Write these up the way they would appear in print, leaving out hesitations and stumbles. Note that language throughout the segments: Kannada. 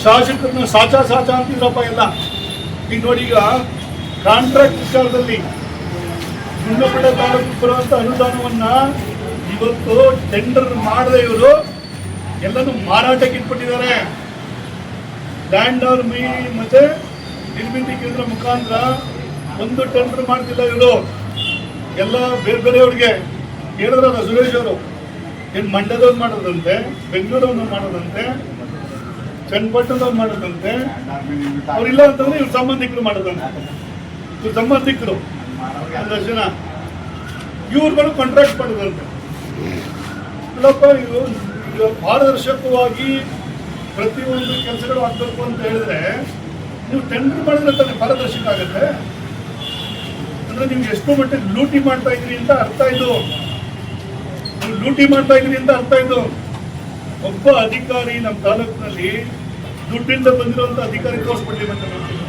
ಶಾಸಕರನ್ನ ಸಾಚಾ ಅಂತಿದ್ರಪ್ಪ ಎಲ್ಲ. ಈಗ ನೋಡಿ, ಈಗ ಕಾಂಟ್ರಾಕ್ಟ್ ವಿಚಾರದಲ್ಲಿ ಗುಂಡ್ಲುಪೇಟೆ ತಾಲೂಕು ಬರುವಂಥ ಅನುದಾನವನ್ನ ಇವತ್ತು ಟೆಂಡರ್ ಮಾಡದೆ ಇವರು ಎಲ್ಲನೂ ಮಾರಾಟಕ್ಕೆ ಇಟ್ಬಿಟ್ಟಿದ್ದಾರೆ. ಲ್ಯಾಂಡ್ ಆರ್ಮಿ ಮತ್ತೆ ನಿರ್ಮಿತಿ ಕೇಂದ್ರ ಮುಖಾಂತರ ಒಂದು ಟೆಂಡರ್ ಮಾಡ್ತಿಲ್ಲ ಇವರು. ಎಲ್ಲ ಬೇರೆ ಬೇರೆಯವ್ರಿಗೆ ಹೇಳಿದ್ರಲ್ಲ ಸುರೇಶ್ ಅವರು, ಏನು ಮಂಡ್ಯದವ್ರು ಮಾಡೋದಂತೆ, ಬೆಂಗಳೂರವ್ರನ್ನ ಮಾಡೋದಂತೆ, ಚನ್ನಪಟ್ಟಣದವ್ರು ಮಾಡೋದಂತೆ, ಅವ್ರಿಲ್ಲ ಅಂತಂದ್ರೆ ಇವ್ರ ಸಂಬಂಧಿಕರು ಮಾಡೋದಂತೆ. ಇವ್ರ ಸಂಬಂಧಿಕರು ಒಂದಷ್ಟು ಜನ ಇವ್ರುಗಳು ಕಾಂಟ್ರಾಕ್ಟ್ ಮಾಡೋದಂತೆ. ಇಲ್ಲಪ್ಪ, ಇವರು ಪಾರದರ್ಶಕವಾಗಿ ಪ್ರತಿಯೊಂದು ಕೆಲಸಗಳು ಆಗಬೇಕು ಅಂತ ಹೇಳಿದ್ರೆ ನೀವು ಟೆಂಡರ್ ಮಾಡಿದ್ರೆ ತಾನೇ ಪಾರದರ್ಶಕ ಆಗುತ್ತೆ. ಅಂದ್ರೆ ನೀವು ಎಷ್ಟು ಮಟ್ಟಿಗೆ ಲೂಟಿ ಮಾಡ್ತಾ ಇದ್ರಿ ಅಂತ ಅರ್ಥ ಇದು. ನೀವು ಲೂಟಿ ಮಾಡ್ತಾ ಇದ್ರಿ ಅಂತ ಅರ್ಥ ಇದು. ಒಬ್ಬ ಅಧಿಕಾರಿ ನಮ್ಮ ತಾಲೂಕಿನಲ್ಲಿ ದುಡ್ಡಿಂದ ಬಂದಿರುವಂತ ಅಧಿಕಾರಿ ತೋರಿಸ್ಬಿಡ್ಲಿ ಅಂತ ನೋಡ್ತೀನಿ.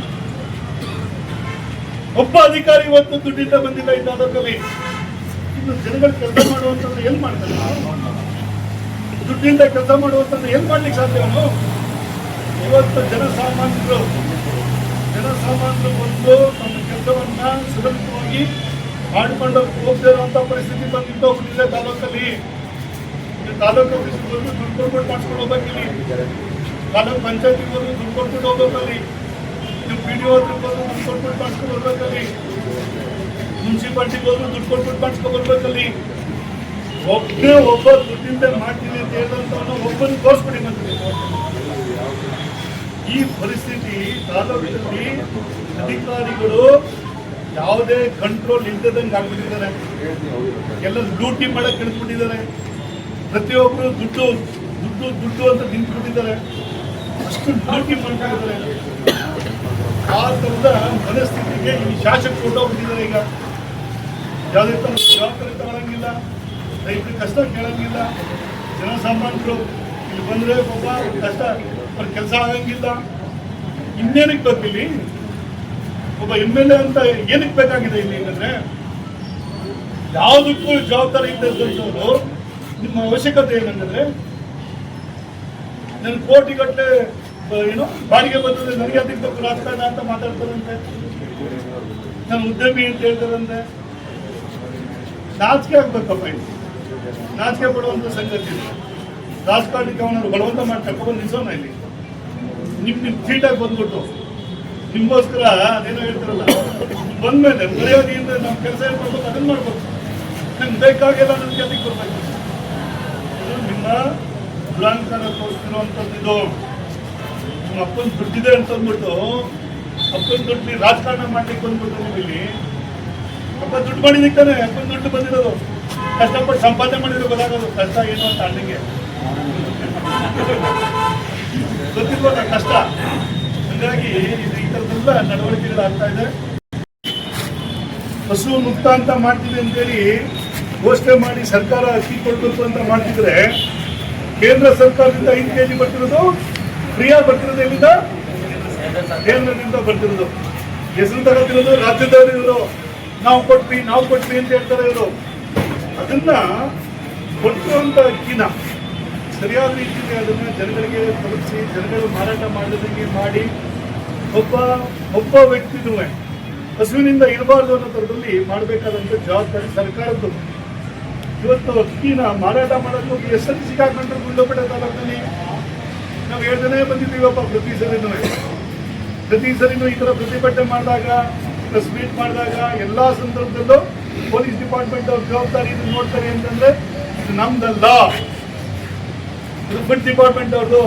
ಒಬ್ಬ ಅಧಿಕಾರಿ ಇವತ್ತು ದುಡ್ಡಿಂದ ಬಂದಿಲ್ಲ ಈ ತಾಲೂಕಲ್ಲಿ. ಇನ್ನು ಜನಗಳು ಕೆಲಸ ಮಾಡುವಂತಂದ್ರೆ ಏನ್ ಮಾಡ್ತಾರೆ? ದುಡ್ಡಿಂದ ಕೆಲಸ ಮಾಡುವಂತಂದ್ರೆ ಏನ್ ಮಾಡ್ಲಿಕ್ಕೆ ಸಾಧ್ಯ? ಅವನು ಇವತ್ತು ಜನಸಾಮಾನ್ಯರು ಬಂದು ತಮ್ಮ ಕೆಲಸವನ್ನ ಸುಲಭವಾಗಿ ಮಾಡಿಕೊಂಡು ಹೋಗದೇ ಇರುವಂತ ಪರಿಸ್ಥಿತಿ ಬಂದಿದ್ದೋಗ್ಬಿಟ್ಟಿದೆ ತಾಲೂಕಲ್ಲಿ. ತಾಲೂಕು ಆಫೀಸ್ಗೆ ಬಂದು ದುಡ್ಡು ಕೊಟ್ಬಿಟ್ಟು ಮಾಡಿಸ್ಕೊಂಡು ಹೋಗ್ಬೇಕಿಲ್ಲಿ. ತಾಲೂಕು ಪಂಚಾಯತಿಗೆ ಬಂದು ದುಡ್ಡು ಕೊಟ್ಬಿಟ್ಟು ಹೋಗ್ಬೇಕಲ್ಲಿ. ನೀವು PDO ಹತ್ರಕ್ಕೆ ಬಂದು ದುಡ್ಡು ಕೊಟ್ಬಿಟ್ಟು ಮಾಡಿಸ್ಕೊಂಡು ಬರ್ಬೇಕಲ್ಲಿ. ಮುನ್ಸಿಪಾಲ್ಟಿಗೆ ಹೋದ್ರು ದುಡ್ಡು ಕೊಟ್ಬಿಟ್ಟು ಮಾಡಿಸ್ಕೊಂಡು ಬರ್ಬೇಕಲ್ಲಿ. ಒಬ್ಬ ದುಡ್ಡಿಂದ ಮಾಡ್ತೀನಿ ಅಂತ ಹೇಳಿದಂತವನ್ನ ಒಬ್ಬನು ತೋರಿಸ್ಬಿಡಿ ಮತ್ತೆ. ಈ ಪರಿಸ್ಥಿತಿ ತಾಲೂಕಿನಲ್ಲಿ ಅಧಿಕಾರಿಗಳು ಯಾವುದೇ ಕಂಟ್ರೋಲ್ ಇಲ್ಲದಂಗೆ ಆಗ್ಬಿಟ್ಟಿದ್ದಾರೆ. ಎಲ್ಲ ಲೂಟಿ ಮಾಡಕ್ಕೆ ಇಳಿದ್ಬಿಟ್ಟಿದ್ದಾರೆ. ಪ್ರತಿಯೊಬ್ಬರು ದುಡ್ಡು ಅಂತ ನಿಂತ್ಬಿಟ್ಟಿದ್ದಾರೆ. ಅಷ್ಟು ಲೂಟಿ ಮಾಡ್ಕೊಂಡಿದ್ದಾರೆ. ಆ ಥರದ ಮನಸ್ಥಿತಿಗೆ ಈ ಶಾಸಕರು ಹೊರಟೋಗ್ಬಿಟ್ಟಿದ್ದಾರೆ. ಈಗ ಯಾವುದೇ ಥರ ಜವಾಬ್ದಾರಿ ತಗೊಳಂಗಿಲ್ಲ, ರೈತರಿಗೆ ಕಷ್ಟ ಕೇಳಂಗಿಲ್ಲ. ಜನಸಾಮಾನ್ಯರು ಇಲ್ಲಿ ಬಂದರೆ ಒಬ್ಬ ಕಷ್ಟ ಅವ್ರ ಕೆಲಸ ಆಗಂಗಿಲ್ಲ. ಇನ್ನೇನಕ್ಕೆ ಬೇಕಿಲ್ಲಿ ಒಬ್ಬ MLA ಅಂತ ಏನಕ್ಕೆ ಬೇಕಾಗಿದೆ ಇಲ್ಲಿ ಅಂತಂದ್ರೆ, ಯಾವುದಕ್ಕೂ ಜವಾಬ್ದಾರಿ ಇದ್ದಂಥವ್ರು ನಿಮ್ಮ ಅವಶ್ಯಕತೆ ಏನಂತಂದ್ರೆ, ನನ್ನ ಕೋಟಿಗಟ್ಟಲೆ ಬಾಡಿಗೆ ಬರ್ತದೆ, ನನಗೆ ಅದಕ್ಕೆ ರಾಜಕಾರಣ ಅಂತ ಮಾತಾಡ್ತಾರಂತೆ, ನಾನು ಉದ್ಯಮಿ ಅಂತ ಹೇಳ್ತಾರಂತೆ. ನಾಚಿಕೆ ಆಗ್ಬೇಕಪ್ಪ. ಇದು ನಾಚಿಕೆ ಪಡುವಂತ ಸಂಗತಿ. ರಾಜಕಾರಣಕ್ಕೆ ಅವನನ್ನು ಬಲವಂತ ಮಾಡಿ ತಗೊಂಡು ನಿಲ್ಸೋಣ ಇಲ್ಲಿ. ನಿಮ್ ಸೀಟಾಗಿ ಬಂದ್ಬಿಟ್ಟು ನಿಮ್ಗೋಸ್ಕರ ಅದೇನೋ ಹೇಳ್ತಾರಲ್ಲ, ಬಂದ್ಮೇಲೆ ಮರ್ಯಾದೆಯಿಂದ ನಮ್ಮ ಕೆಲಸ ಏನ್ ಮಾಡ್ಬೇಕು ಅದನ್ನ ಮಾಡ್ಬೇಕು. ನಂಗೆ ಬೇಕಾಗಿಲ್ಲ, ನನ್ಗೆ ಅದಕ್ಕೆ ಬರ್ಬೇಕು. ನಿಮ್ಮ ದುರಾಂಕಾರ ತೋರಿಸ್ತಿರುವಂಥದ್ದು ಇದು. ನಿಮ್ಮ ಅಪ್ಪನ ದುಡ್ಡಿದೆ ಅಂತ ಅಂದ್ಬಿಟ್ಟು ಅಪ್ಪನ ದುಡ್ಡು ರಾಜಕಾರಣ ಮಾಡ್ಲಿಕ್ಕೆ ಬಂದ್ಬಿಟ್ಟು ನೀವು ಇಲ್ಲಿ. ಅಪ್ಪ ದುಡ್ಡು ಮಾಡಿದಕ್ಕೆ ತಾನೆ ಅಪ್ಪನ ದುಡ್ಡು ಬಂದಿರೋದು. ಕಷ್ಟಪಟ್ಟು ಸಂಪಾದನೆ ಮಾಡಿದ್ರೆ ಗೊತ್ತಾಗೋದು ಕಷ್ಟ ಏನು ಅಂತ ಅಲ್ಲಿಗೆ ಗೊತ್ತಿರ್ಬೋದ ಕಷ್ಟ. ಹಾಗಾಗಿ ಈ ಥರದ್ದೆಲ್ಲ ನಡವಳಿಕೆಗಳಾಗ್ತಾ ಇದೆ. ಹಸು ಮುಕ್ತ ಅಂತ ಮಾಡ್ತಿದೆ ಅಂತೇಳಿ ಘೋಷಣೆ ಮಾಡಿ ಸರ್ಕಾರ ಅಕ್ಕಿ ಕೊಡಬೇಕು ಅಂತ ಮಾಡ್ತಿದ್ರೆ, ಕೇಂದ್ರ ಸರ್ಕಾರದಿಂದ 5 kg ಬರ್ತಿರೋದು ಫ್ರೀಯಾಗಿ ಬರ್ತಿರೋದು ಎಲ್ಲಿಂದ? ಕೇಂದ್ರದಿಂದ ಬರ್ತಿರೋದು. ಹೆಸರು ತಗೋತಿರೋದು ರಾಜ್ಯದವರು. ಇವರು ನಾವು ಕೊಟ್ವಿ ಅಂತ ಹೇಳ್ತಾರೆ ಇವರು. ಅದನ್ನ ಕೊಟ್ಟಿರುವಂತ ಅಕ್ಕಿನ ಸರಿಯಾದ ರೀತಿಯಲ್ಲಿ ಅದನ್ನ ಜನಗಳಿಗೆ ತಲುಪಿಸಿ, ಜನಗಳು ಮಾರಾಟ ಮಾಡದಂಗೆ ಮಾಡಿ, ಒಬ್ಬ ವ್ಯಕ್ತಿನೂ ಹಸುವಿನಿಂದ ಇರಬಾರ್ದು ಅನ್ನೋ ಥರದಲ್ಲಿ ಮಾಡಬೇಕಾದಂಥ ಜವಾಬ್ದಾರಿ ಸರ್ಕಾರದ್ದು. ಇವತ್ತು ಅಕ್ಕಿನ ಮಾರಾಟ ಮಾಡೋದು ಎಷ್ಟು ಸಿಕ್ಕಾಕೊಂಡ್ರೆ ಗುಂಡ್ಲುಪೇಟೆ ತಾಲೂಕಿನಲ್ಲಿ ನಾವು ಹೇಳ್ತಾನೆ ಬಂದಿದ್ದೀವಪ್ಪ. ಪ್ರತಿ ಸರಿನೂ ಈ ಥರ ಪ್ರತಿಭಟನೆ ಮಾಡಿದಾಗ, ಪ್ರೆಸ್ ಮೀಟ್ ಮಾಡಿದಾಗ ಎಲ್ಲ ಸಂದರ್ಭದಲ್ಲೂ ಪೊಲೀಸ್ ಡಿಪಾರ್ಟ್ಮೆಂಟ್ ಅವ್ರ ಜವಾಬ್ದಾರಿ ಇದನ್ನು ನೋಡ್ತಾರೆ ಅಂತಂದ್ರೆ ಇದು ನಮ್ದಲ್ಲ, ಇದು ಫುಡ್ ಡಿಪಾರ್ಟ್ಮೆಂಟ್ ಅವ್ರದ್ದು.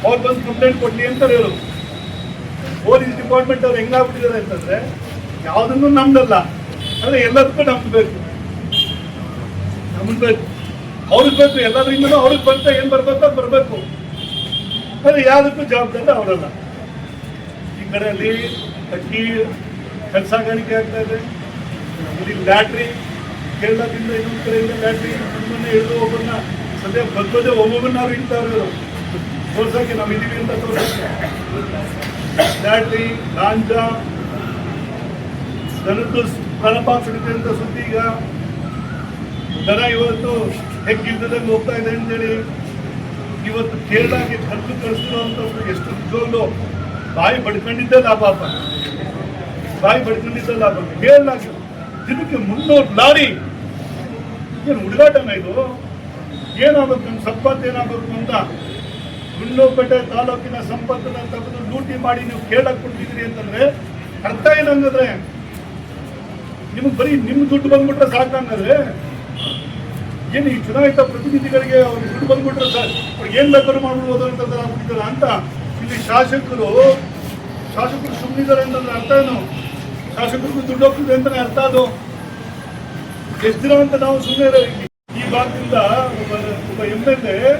ಅವ್ರು ಬಂದು ಕಂಪ್ಲೇಂಟ್ ಕೊಡ್ಲಿ ಅಂತಾರೆ ಇವರು. ಪೊಲೀಸ್ ಡಿಪಾರ್ಟ್ಮೆಂಟ್ ಅವ್ರು ಹೆಂಗಾಗ್ಬಿಟ್ಟಿದ್ದಾರೆ ಅಂತಂದ್ರೆ ಯಾವುದನ್ನು ನಮ್ದಲ್ಲ, ಅಂದ್ರೆ ಎಲ್ಲದಕ್ಕೂ ನಮ್ದು ಬೇಕು, ಅವ್ರಿಗೆ ಬೇಕು. ಎಲ್ಲದ್ರಿಂದಲೂ ಅವ್ರಿಗೆ ಬಂತ ಏನ್ ಬರ್ಬೇಕು ಅದು ಬರ್ಬೇಕು. ಆದರೆ ಯಾವುದಕ್ಕೂ ಜವಾಬ್ದಾರಿ ಅವರಲ್ಲ. ಈ ಕಡೆಯಲ್ಲಿ ಅಕ್ಕಿ ಕೆಲಸಗಾರಿಕೆ ಆಗ್ತಾ ಇದೆ. ಇಲ್ಲಿ ಲ್ಯಾಟ್ರಿ ಕೇರಳದಿಂದ ಇನ್ನೊಂದು ಕಡೆಯಿಂದ ಲ್ಯಾಟ್ರಿ ನಮ್ಮನ್ನ ಹಿಡಿದು ಒಬ್ಬರನ್ನ ಸದ್ಯ ಬಗ್ಗೋದೆ ಒಬ್ಬೊಬ್ಬರನ್ನ ಅವ್ರು ಹಿಡ್ತಾವ್ರು ತೋರ್ಸಕ್ಕೆ ನಾವು ಇದೀವಿ ಅಂತ ತೋರ್ಸಕ್ಕೆ. ಲ್ಯಾಟ್ರಿ, ಗಾಂಜಾ, ದನದ್ದು ಪ್ರಾರಂಭಿಸಿದೆ ಅಂತ ಸುದ್ದಿ. ಈಗ ದನ ಇವತ್ತು ಹೆಗ್ಗಿಲ್ದಂಗೆ ಹೋಗ್ತಾ ಇದೆ ಅಂತೇಳಿ ಇವತ್ತು ಕೇರಳಕ್ಕೆ ಕಲ್ಲು ಕಳಿಸಿರುವಂಥವ್ರು ಎಷ್ಟು ನಿಜವಾಗ್ಲೂ ಬಾಯಿ ಬಡ್ಕೊಂಡಿದ್ದಲ್ಲ ಪಾಪ, ಬಾಯಿ ಬಡ್ಕೊಂಡಿದ್ದಲ್ಲ ಪಾಪ. ಕೇರಳಕ್ಕೆ ದಿನಕ್ಕೆ 300 ಲಾರಿ. ಏನು ಹುಡುಗಾಟನ ಇದು? ಏನಾಗಬೇಕು ನಮ್ಮ ಸಂಪತ್ತು ಏನಾಗಬೇಕು ಅಂತ ಗುಂಡ್ಲುಪೇಟೆ ತಾಲೂಕಿನ ಸಂಪತ್ತನ್ನ ತೆಗೆದು ಲೂಟಿ ಮಾಡಿ ನೀವು ಕೇರಳಕ್ಕೆ ಕೊಡ್ತಿದ್ದೀರಿ ಅಂತಂದ್ರೆ ಅರ್ಥ ಏನಂಗಂದ್ರೆ ನಿಮ್ಗೆ ಬರೀ ನಿಮ್ಮ ದುಡ್ಡು ಬಂದ್ಬಿಟ್ರೆ ಸಾಕಂಗಂದ್ರೆ ಏನು ಈ ಚುನಾಯಿತ ಪ್ರತಿನಿಧಿಗಳಿಗೆ ಅವ್ರಿಗೆ ದುಡ್ಡು ಬಂದ್ಬಿಟ್ರೆ ಸರ್ ಅವ್ರಿಗೆ ಏನ್ ಬೇಕಾದ್ರೂ ಮಾಡ್ಬಿಡ್ಬೋದು ಅಂತಂದ್ರೆ ಆಗ್ಬಿಟ್ಟಿದ್ದಾರ ಅಂತ ಇಲ್ಲಿ ಶಾಸಕರು ಸುಮ್ಮನಿದ್ದಾರೆ ಅಂತಂದ್ರೆ ಅರ್ಥ ಏನು? ಶಾಸಕರಿಗೂ ದುಡ್ಡು ಹೋಗ್ತಿದೆ ಅಂತಾನೆ ಅರ್ಥ. ಅದು ಎಷ್ಟು ದಿನ ಅಂತ ನಾವು ಸುಮ್ಮನೆ ಈ ಭಾಗದಿಂದ ಒಬ್ಬ MLA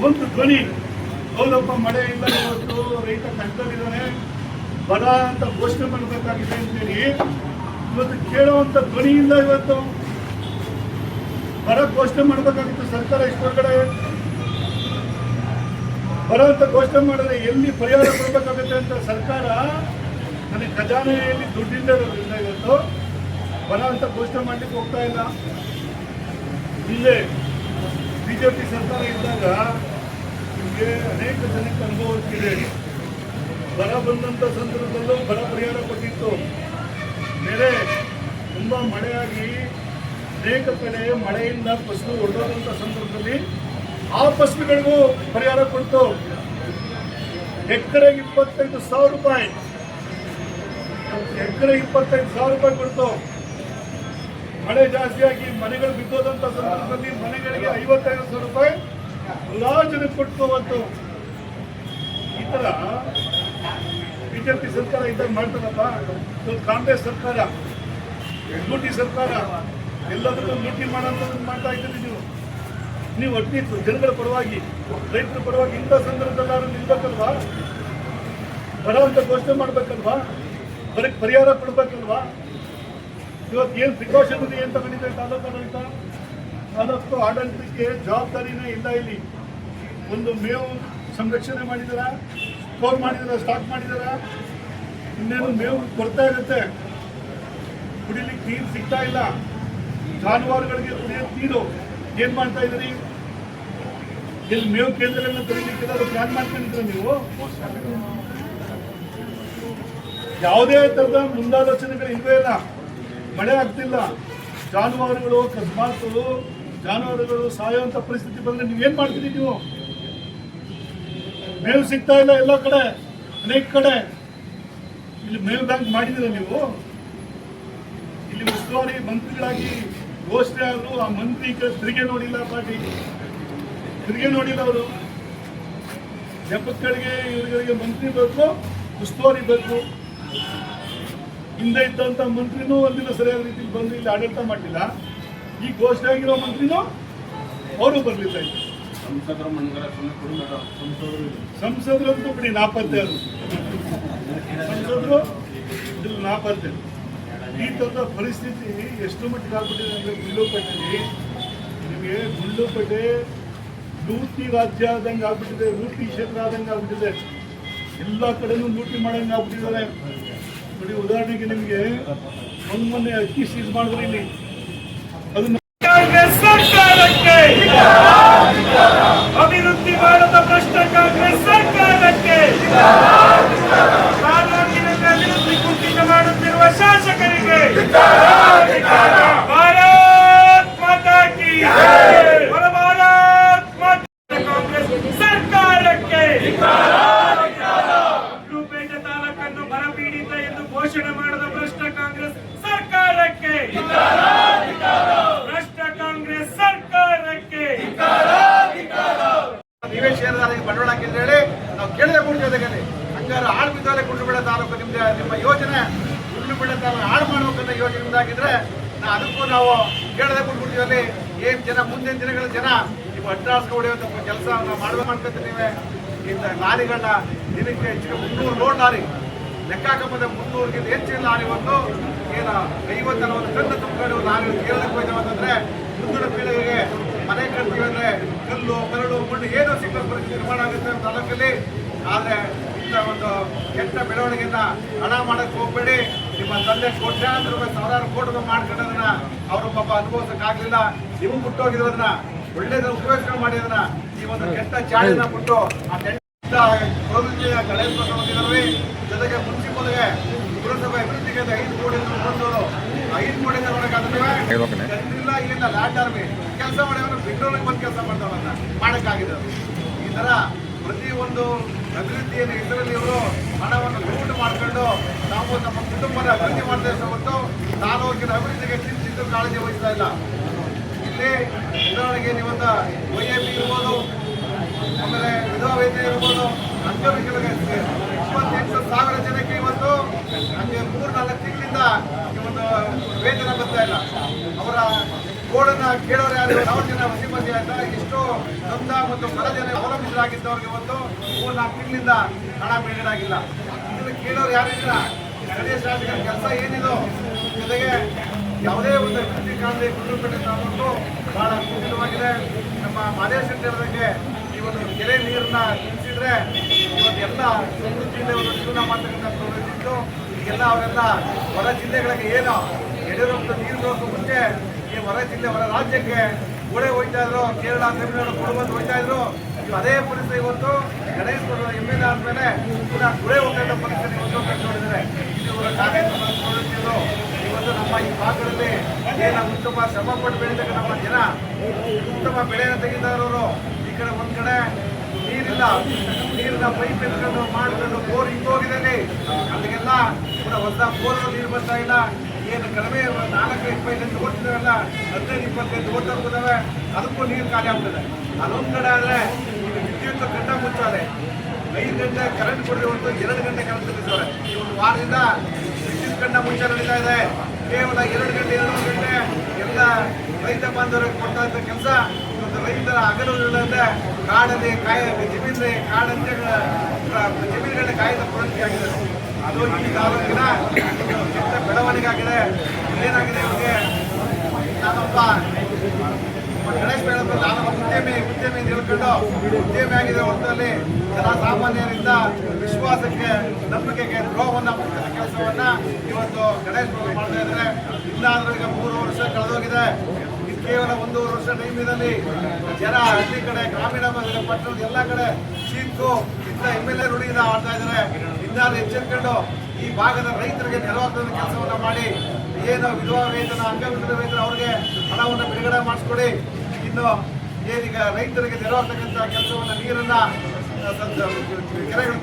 ಒಂದು ಧ್ವನಿ, ಹೌದಪ್ಪ ಮಳೆ ಇಲ್ಲ, ಇವತ್ತು ರೈತ ಕಷ್ಟದಲ್ಲಿದ್ದಾನೆ, ಬರ ಅಂತ ಘೋಷಣೆ ಮಾಡಬೇಕಾಗಿದೆ ಅಂತೇಳಿ ಇವತ್ತು ಕೇಳುವಂತ ಧ್ವನಿ ಇಲ್ಲ. ಇವತ್ತು ಬರ ಘೋಷಣೆ ಮಾಡಬೇಕಾಗಿತ್ತು ಸರ್ಕಾರ. ಇಷ್ಟೊಳಗಡೆ ಬರ ಅಂತ ಘೋಷಣೆ ಮಾಡಿದ್ರೆ ಎಲ್ಲಿ ಪರಿಹಾರ ಕೊಡಬೇಕಾಗುತ್ತೆ ಅಂತ ಸರ್ಕಾರ ನನಗೆ ಖಜಾನೆಯಲ್ಲಿ ದುಡ್ಡಿಂದ ಇರೋದ್ರಿಂದ ಇವತ್ತು ಬರ ಅಂತ ಘೋಷಣೆ ಮಾಡ್ಲಿಕ್ಕೆ ಹೋಗ್ತಾ ಇಲ್ಲ. ಇಲ್ಲೇ ಬಿಜೆಪಿ ಸರ್ಕಾರ ಇದ್ದಾಗ ನಿಮಗೆ ಅನೇಕ ಜನಕ್ಕೆ ಅನುಭವಕ್ಕಿದೆ. ಬರ ಬಂದಂಥ ಸಂದರ್ಭದಲ್ಲೂ ಬರ ಪರಿಹಾರ ಕೊಟ್ಟಿತ್ತು. ಬೇರೆ ತುಂಬ ಮಳೆಯಾಗಿ ಅನೇಕ ಕಡೆ ಮಳೆಯಿಂದ ಫಸಲು ಹೊಡೆದಂಥ ಸಂದರ್ಭದಲ್ಲಿ ಆ ಫಸಲುಗಳಿಗೂ ಪರಿಹಾರ ಕೊಡ್ತು. ಎಕರೆಗೆ 25,000 ರೂಪಾಯಿ, ಎಕರೆಗೆ 25,000 ರೂಪಾಯಿ ಕೊಡ್ತು. ಮಳೆ ಜಾಸ್ತಿಯಾಗಿ ಮನೆಗಳು ಬಿದ್ದೋದಂತ ಸಂದರ್ಭದಲ್ಲಿ ಮನೆಗಳಿಗೆ 55,000 ರೂಪಾಯಿ ಎಲ್ಲಾ ಜನಕ್ಕೆ ಕೊಟ್ಟು ಬಂತು. ಈ ತರ ಬಿಜೆಪಿ ಸರ್ಕಾರ ಇದ್ದಾಗ ಮಾಡ್ತಾರಪ್ಪ. ಕಾಂಗ್ರೆಸ್ ಸರ್ಕಾರ ಲೂಟಿ ಸರ್ಕಾರ, ಎಲ್ಲದಕ್ಕೂ ಲೂಟಿ ಮಾಡೋಂಥದ್ದು ಮಾಡ್ತಾ ಇದ್ದೀರಿ ನೀವು ಅಟ್ಲೀಸ್ಟ್ ಜನಗಳ ಪರವಾಗಿ, ರೈತರ ಪರವಾಗಿ ಇಂಥ ಸಂದರ್ಭದಲ್ಲಾದ್ರೂ ನಿಲ್ಬೇಕಲ್ವಾ? ಬರುವಂತ ಘೋಷಣೆ ಮಾಡ್ಬೇಕಲ್ವಾ? ಬರೀ ಪರಿಹಾರ ಕೊಡ್ಬೇಕಲ್ವಾ? ಇವತ್ತು ಏನು ಪ್ರಿಕಾಷನ್ ಇದೆ ಅಂತ ಬಂದಿದೆ ತಾಲೂಕು ಆಡಳಿತಕ್ಕೆ ಜವಾಬ್ದಾರಿನೇ ಇಲ್ಲ. ಇಲ್ಲಿ ಒಂದು ಮೇವು ಸಂರಕ್ಷಣೆ ಮಾಡಿದಾರ, ಸ್ಟೋರ್ ಮಾಡಿದಾರ, ಸ್ಟಾಕ್ ಮಾಡಿದಾರ. ಇನ್ನೇನು ಮೇವು ಕೊಡ್ತಾ ಇರುತ್ತೆ, ಕುಡಿಲಿಕ್ಕೆ ನೀರು ಸಿಗ್ತಾ ಇಲ್ಲ. ಜಾನುವಾರುಗಳಿಗೆ ಕುಡಿಯೋಕೆ ನೀರು ಏನ್ ಮಾಡ್ತಾ ಇದ್ರಿ? ಇಲ್ಲಿ ಮೇವು ಕೇಂದ್ರಗಳನ್ನ ತೆರೀಲಿಕ್ಕೆ ಏನಾದ್ರು ಪ್ಲಾನ್ ಮಾಡ್ಕೊಂಡಿದ್ರೆ ನೀವು? ಯಾವುದೇ ತರದ ಮುಂದಾಲೋಚನೆಗಳು ಇಲ್ವೇ ಇಲ್ಲ. ಮಳೆ ಆಗ್ತಿಲ್ಲ, ಜಾನುವಾರುಗಳು ಅಕಸ್ಮಾತ್ ಜಾನುವಾರುಗಳು ಸಾಯುವಂತ ಪರಿಸ್ಥಿತಿ ಬಂದ್ರೆ ನೀವೇನ್ ಮಾಡ್ತೀರಿ? ನೀವು ಮೇವು ಸಿಗ್ತಾ ಇಲ್ಲ ಎಲ್ಲ ಕಡೆ, ಅನೇಕ ಕಡೆ. ಇಲ್ಲಿ ಮೇವು ಬ್ಯಾಂಕ್ ಮಾಡಿದಿರ ನೀವು? ಇಲ್ಲಿ ಉಸ್ತುವಾರಿ ಮಂತ್ರಿಗಳಾಗಿ ಘೋಷಣೆ ಆದ್ರು, ಆ ಮಂತ್ರಿ ತಿರುಗಿ ನೋಡಿಲ್ಲ, ಪಾರ್ಟಿ ತಿರುಗಿ ನೋಡಿಲ್ಲ. ಅವರು ಜಪಕ್ಕಳಿಗೆ ಇವರುಗಳಿಗೆ ಮಂತ್ರಿ ಬೇಕು, ಉಸ್ತುವಾರಿ ಬೇಕು. ಹಿಂದೆ ಇದ್ದಂತ ಮಂತ್ರಿನೂ ಒಂದಿನ ಸರಿಯಾದ ರೀತಿಯಲ್ಲಿ ಬಂದು ಇಲ್ಲಿ ಆಡಳಿತ ಮಾಡಲಿಲ್ಲ. ಈ ಘೋಷಣೆ ಆಗಿರೋ ಮಂತ್ರಿನೂ ಅವರು ಬರಲಿಲ್ಲ. ಸಂಸದರಂತೂ ಬಿಡಿ ನಾಪತ್ತೆ, ಅದು ಸಂಸದರು ಇದ್ರಲ್ಲಿ ನಾಪತ್ತೆ. ಈ ತರದ ಪರಿಸ್ಥಿತಿ ಎಷ್ಟು ಮಟ್ಟಿಗೆ ಆಗ್ಬಿಟ್ಟಿದೆ ಅಂದ್ರೆ ಗುಂಡ್ಲುಪೇಟೆಯಲ್ಲಿ ನಿಮಗೆ ಗುಂಡ್ಲುಪೇಟೆ ಲೂಟಿ ರಾಜ್ಯ ಆದಂಗೆ ಆಗ್ಬಿಟ್ಟಿದೆ, ಲೂಟಿ ಕ್ಷೇತ್ರ ಆದಂಗೆ ಆಗ್ಬಿಟ್ಟಿದೆ. ಎಲ್ಲ ಕಡೆನೂ ಲೂಟಿ ಮಾಡಂಗೆ ಆಗ್ಬಿಟ್ಟಿದ್ದಾರೆ. ನೋಡಿ, ಉದಾಹರಣೆಗೆ ನಿಮಗೆ ಮೊನ್ನೆ ಅಕ್ಕಿ ಸೀಸ್ ಮಾಡಿದ್ರೆ ಇಲ್ಲಿ ಅದನ್ನ ಕಾಂಗ್ರೆಸ್ ಸರ್ಕಾರಕ್ಕೆ, ಅಭಿವೃದ್ಧಿ ಮಾಡದ ಭ್ರಷ್ಟ ಕಾಂಗ್ರೆಸ್ ಸರ್ಕಾರಕ್ಕೆ, ತಾಲೂಕಿನಲ್ಲಿ ಅಭಿವೃದ್ಧಿ ಕುಂಠಿತ ಮಾಡುತ್ತಿರುವ ಶಾಸಕರಿಗೆ ಭಾರತ್ ಮಾತಾ ಕಿ ಭಾರತ್ ಮಾತಾ. ಕಾಂಗ್ರೆಸ್ ಸರ್ಕಾರಕ್ಕೆ ಗುಂಡ್ಲುಪೇಟೆ ತಾಲೂಕನ್ನು ಬರಪೀಡಿತ ಎಂದು ಘೋಷಣೆ ಮಾಡದ ಭ್ರಷ್ಟ ಕಾಂಗ್ರೆಸ್ ಸರ್ಕಾರಕ್ಕೆ, ಭ್ರಷ್ಟ ಕಾಂಗ್ರೆಸ್ ಸರ್ಕಾರಕ್ಕೆ ನೀವೇ ಷೇರುದಾರರಿಗೆ ಬಂಡವಾಳ ಹಾಕಿದ್ರೆ ಹೇಳಿ ನಾವು ಕೇಳದೆ ಕೊಡ್ತೀವಿ. ಹಂಗಾರೆ ಹಾಳು ಬಿದ್ದಾಲೆ ಗುಂಡ್ಲುಪೇಟೆ ತಾಲೂಕು ನಿಮ್ಮ ಯೋಜನೆ ಗುಂಡ್ಲುಪೇಟೆ ತಾಲೂಕು ಹಾಳು ಮಾಡಬೇಕಂತ ಯೋಜನೆ ಮುಂದಾಗಿದ್ರೆ ಅದಕ್ಕೂ ನಾವು ಕೇಳದೆ ಕೊಟ್ಬಿಡ್ತೀವಿ. ಏನ್ ಜನ ಮುಂದಿನ ದಿನಗಳ ಜನ ನೀವು ಅಡ್ಡಾಸ್ಕೊಂಡು ಹೊಡೆಯುವಂತ ಕೆಲಸ ನಾವು ಮಾಡ್ಬೇಕು ಅನ್ಕೊಂತೀವಿ. ನೀವೇ ಇಂಥ ಲಾರಿಗಳನ್ನ ದಿನಕ್ಕೆ ಹೆಚ್ಚಿಗೆ 300 ಲೋಡ್ ಲಾರಿ ಲೆಕ್ಕ ಹಾಕಂಬಂದ 300ಗಿಂತ ಹೆಚ್ಚಿನ ಲಾರಿ ಒಂದು ಏನು 50-40 ಟನ್ ತುಂಬಿಕೊಂಡು ಲಾರಿ ಕೇರಳಕ್ಕೆ ಹೋಯ್ತೇವೆ ಅಂತಂದ್ರೆ ಮುಂದಿನ ಪೀಳಿಗೆಗೆ ಮನೆ ಕಟ್ತೀವಿ ಅಂದ್ರೆ ಕಲ್ಲು ಮರಳು ಮಣ್ಣು ಏನೋ ಸಿಕ್ಕ ಪರಿಸ್ಥಿತಿ ನಿರ್ಮಾಣ ಆಗುತ್ತೆ ತಾಲೂಕಲ್ಲಿ. ಆದ್ರೆ ಇಂಥ ಒಂದು ಕೆಟ್ಟ ಬೆಳವಣಿಗೆಯನ್ನ ಹಣ ಮಾಡಕ್ ಹೋಗ್ಬೇಡಿ. ನಿಮ್ಮ ತಂದೆ ಕೋಟ್ಯಾಂತರ ರೂಪಾಯಿ 1,000 ಕೋಟಿ ಮಾಡ್ಕೊಂಡದನ್ನ ಅವರು ಪಾಪ ಅನುಭವಿಸಕ್ಕಾಗ್ಲಿಲ್ಲ. ನೀವು ಮುಟ್ಟೋಗಿದ್ರದನ್ನ ಒಳ್ಳೇದ ಉಪಯೋಗ ಮಾಡಿ ಅದನ್ನ ಈ ಒಂದು ಕೆಟ್ಟ ಚಾಳಿನ ಬಿಟ್ಟು ಆ ಕೆಟ್ಟ ಪ್ರವೃತ್ತಿಯ ಗಣೇಶ ಹೊಂದಿದ್ದಾರೆ. ಜೊತೆಗೆ ಮುನ್ಸಿಪಲ್ಗೆ ಪುರಸಭೆ ಅಭಿವೃದ್ಧಿಗೆ 5 ಕೋಟಿ ಬಂದವರು 5 ಕೋಟಿ ಇಲ್ಲ ಇಲ್ಲಿಂದ ಲ್ಯಾಂಡ್ ಆರ್ಮಿ ಕೆಲಸ ಮಾಡಿದವರು ಬೆಂಗಳೂರಿಗೆ ಬಂದು ಕೆಲಸ ಮಾಡ್ತಾವನ್ನ ಮಾಡಕ್ಕಾಗಿದೆ. ಈ ತರ ಪ್ರತಿಯೊಂದು ಅಭಿವೃದ್ಧಿಯನ್ನು ಇದರಲ್ಲಿ ಇವರು ಹಣವನ್ನು ಲೂಟ್ ಮಾಡ್ಕೊಂಡು ನಾವು ನಮ್ಮ ಕುಟುಂಬದ ಅಭಿವೃದ್ಧಿ ಮಾಡ್ತಾ ಇರೋ ಹೊತ್ತು ತಾಲೂಕಿನ ಅಭಿವೃದ್ಧಿಗೆ ಚಿಂತಿದ್ದು ಕಾಳಜಿ ವಹಿಸ್ತಾ ಇಲ್ಲ. ಇಲ್ಲಿ ಉದಾಹರಣೆಗೆ ನೀವೊಂದು OAP ಇರ್ಬೋದು, ಆಮೇಲೆ ವಿಧವಾ ವೇತನ ಇರ್ಬೋದು, ಅಂಗವಿಕಲರಿಗೆ 28,000 ಜನಕ್ಕೆ ಇವತ್ತು ನಮಗೆ 3-4 ತಿಂಗಳಿಂದ ಈ ಒಂದು ವೇತನ ಬರ್ತಾ ಇಲ್ಲ. ಅವರ ಗೋಡನ್ನ ಕೇಳೋರು ಯಾರು? ಯಾವ ಜನ ವಸಿಮತಿ ಆಯ್ತಾ ಎಷ್ಟೋ ನೊಂದ ಮತ್ತು ಬಡ ಜನ ಅವಲಂಬಿತರಾಗಿದ್ದವ್ರಿಗೆ ಇವತ್ತು 3-4 ತಿಂಗಳಿಂದ ಹಣ ಬಿಡುಗಡೆ ಆಗಿಲ್ಲ. ಇದನ್ನು ಕೇಳೋರು ಯಾರಿಲ್ಲ. ಸ್ಥಳೀಯ ಶಾಸಕರ ಕೆಲಸ ಏನಿದು? ಜೊತೆಗೆ ಯಾವುದೇ ಒಂದು ಅಭಿವೃದ್ಧಿ ಕಾಣದೆ ಗುಂಡ್ಲುಪೇಟೆ ತಾಲೂಕು ಬಹಳ ಕುಂಠಿತವಾಗಿದೆ. ನಮ್ಮ ಮಾದೇಶ ಹೇಳಿದಂಗೆ ಈ ಒಂದು ಕೆರೆ ನೀರನ್ನ ನಿಲ್ಲಿಸಿದ್ರೆ ಇವತ್ತೆಲ್ಲ ಸಮೃದ್ಧಿಯಿಂದ ಒಂದು ಜೀವನ ಮಾಡ್ತಕ್ಕಂಥ ಪ್ರವೃತ್ತಿತ್ತು. ಈಗೆಲ್ಲ ಅವರೆಲ್ಲ ಹೊರ ಜಿಲ್ಲೆಗಳಿಗೆ ಏನು ಯಡಿಯೂರಪ್ಪ ನೀರು ಬರೋಕ್ಕೂ ಮುಂಚೆ ಈ ಹೊರ ಜಿಲ್ಲೆ ಹೊರ ರಾಜ್ಯಕ್ಕೆ ಗೋಡೆ ಹೋಗ್ತಾ ಇದ್ರು, ಕೇರಳ ತಮಿಳುನಾಡು ಕೊಡುವಂತ ಹೋಗ್ತಾ ಇದ್ರು. ಇವು ಅದೇ ಪರಿಸ್ಥಿತಿ ಇವತ್ತು ಗಣೇಶ್ MLA ಆದ್ಮೇಲೆ ಪುನಃ ಗುಳೆ ಹೋಗ್ತಾ ಪರಿಸ್ಥಿತಿ ಇವತ್ತು ನೋಡಿದರೆ ಇವರ ಕಾರ್ಯಕ್ರಮ ಇವತ್ತು ನಮ್ಮ ಈ ಭಾಗದಲ್ಲಿ ಏನು ಉತ್ತಮ ಶ್ರಮ ಪಟ್ಟು ಬೆಳೀತಕ್ಕ ನಮ್ಮ ಜನ ಉತ್ತಮ ಬೆಳೆಯನ್ನು ತೆಗೆದವರು ಈ ಕಡೆ ಒಂದ್ ಕಡೆ ನೀರಿಲ್ಲ, ನೀರಿನ ಪೈಪ್ ಎತ್ಕೊಂಡು ಮಾಡ್ಕೊಂಡು ಬೋರ್ ಹಿಂಗೋಗಿದಲ್ಲಿ ಅಲ್ಲಿಗೆಲ್ಲ ಕೂಡ ಹೊಸ ಬೋರ್ ನೀರು ಬರ್ತಾ ಇಲ್ಲ. ಏನು ಕಡಿಮೆ 4-5 ಓಡ್ತಿದಾವೆಲ್ಲ 15-20 ಓಡ್ತಾ ಹೋಗ್ತವೆ, ಅದಕ್ಕೂ ನೀರು ಖಾಲಿ ಆಗ್ತದೆ. ಅದೊಂದು ಕಡೆ ಆದರೆ ಈಗ ವಿದ್ಯುತ್ ಗಂಟ ಮುಚ್ಚಾಲೆ 5 ಗಂಟೆ ಕರೆಂಟ್ ಕೊಡದೆ ಹೊರತು 2 ಗಂಟೆ ಕರೆಂಟ್ ತೆಗೆಸವ್ರೆ. ಈ ಒಂದು ವಾರದಿಂದ ವಿದ್ಯುತ್ ಗಂಟ ಮುಚ್ಚ ನಡೀತಾ ಇದೆ. ಕೇವಲ 2 ಗಂಟೆ ಎಲ್ಲ ರೈತ ಬಾಂಧವರಿಗೆ ಕೊಡ್ತಾ ಇದ್ದ ಕೆಲಸ ಇವತ್ತು ರೈತರ ಹಗಲುಗಳಿಲ್ಲದೆ ಕಾಡಲ್ಲಿ ಜಮೀನಲ್ಲಿ ಕಾಡಂತೆ ಜಮೀನುಗಳನ್ನ ಕಾಯ್ದ ಪ್ರವೃತ್ತಿ ಆಗಿದೆ. ಅದು ಈ ತಾಲೂಕಿನ ಕೆಟ್ಟ ಬೆಳವಣಿಗೆ ಆಗಿದೆ. ಏನಾಗಿದೆ ಇವರಿಗೆ ನಾನೊಬ್ಬ ಗಣೇಶ್ ಬೇಡಪ್ಪ ನಾನೊಬ್ಬ ಉದ್ಯಮಿ ತಿಳ್ಕೊಂಡು ಉದ್ಯಮಿ ಆಗಿದೆ ಹೊರತಲ್ಲಿ ಜನಸಾಮಾನ್ಯರಿಂದ ವಿಶ್ವಾಸಕ್ಕೆ ನಂಬಿಕೆಗೆ ದ್ರೋಹವನ್ನು ಮಾಡ್ತಕ್ಕಂಥ ಕೆಲಸವನ್ನ ಇವತ್ತು ಗಣೇಶ್ ಮಾಡ್ತಾ ಇದ್ದಾರೆ. ಇನ್ನಾದ್ರೂ ಈಗ 3 ವರ್ಷ ಕಳೆದೋಗಿದೆ. ಕೇವಲ 1 ವರ್ಷ ಟೈಮಿನಲ್ಲಿ ಜನ ಹಳ್ಳಿ ಕಡೆ ಗ್ರಾಮೀಣ ಪಟ್ಟಣದ ಎಲ್ಲ ಕಡೆ ಚೀಕು ಇಂಥ MLA ರೂಢಿಯಿಂದ ಆಡ್ತಾ ಇದ್ದಾರೆ. ಇನ್ನಾದ್ರೂ ಎಚ್ಚರಿಕೊಂಡು ಈ ಭಾಗದ ರೈತರಿಗೆ ನೆರವಾಗ್ತದ ಕೆಲಸವನ್ನ ಮಾಡಿ ಏನು ವಿಧವಾ ವೇತನ ಅಂಗವಿಕಲ ವೇತನ ಅವ್ರಿಗೆ ಹಣವನ್ನು ಬಿಡುಗಡೆ ಮಾಡಿಸ್ಕೊಡಿ. ಇನ್ನು ಏನೀಗ ರೈತರಿಗೆ ನೆರವಾಗ್ತಕ್ಕಂಥ ಕೆಲಸವನ್ನ ನೀರನ್ನ ಕೆರೆಗಳು